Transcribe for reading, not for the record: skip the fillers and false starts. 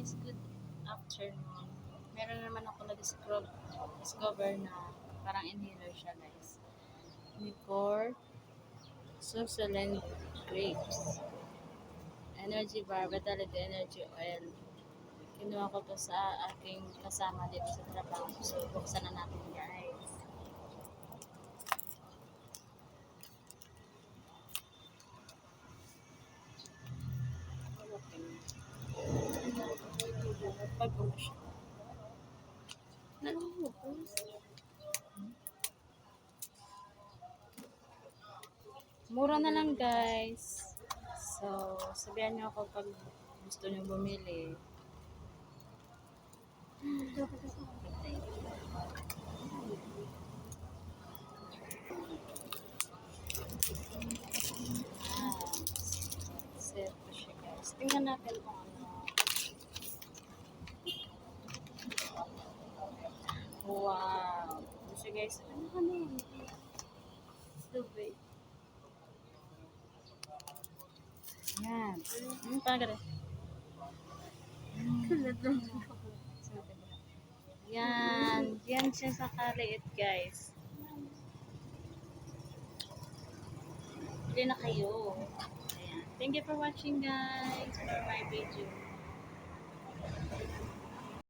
guys, good afternoon. Meron naman ako na-discover na parang inhaler siya guys. Nicor Succulent Grapes. Energy bar, Vitality Energy Oil. Kinuha ko to sa aking kasama dito sa trabaho. So, buksan na natin guys. Pag-ulo siya. Nalulubos. Mura na lang guys. So, sabihan nyo ako pag gusto nyo bumili. Set ko siya guys. Tingnan natin kung ano. Wow. So guys, ano ka na yun? Stupid. Yan. Ano pa ka rin? Yan. Yan siya sa kaliit guys. Bili na kayo. Ayan. Thank you for watching guys for my video.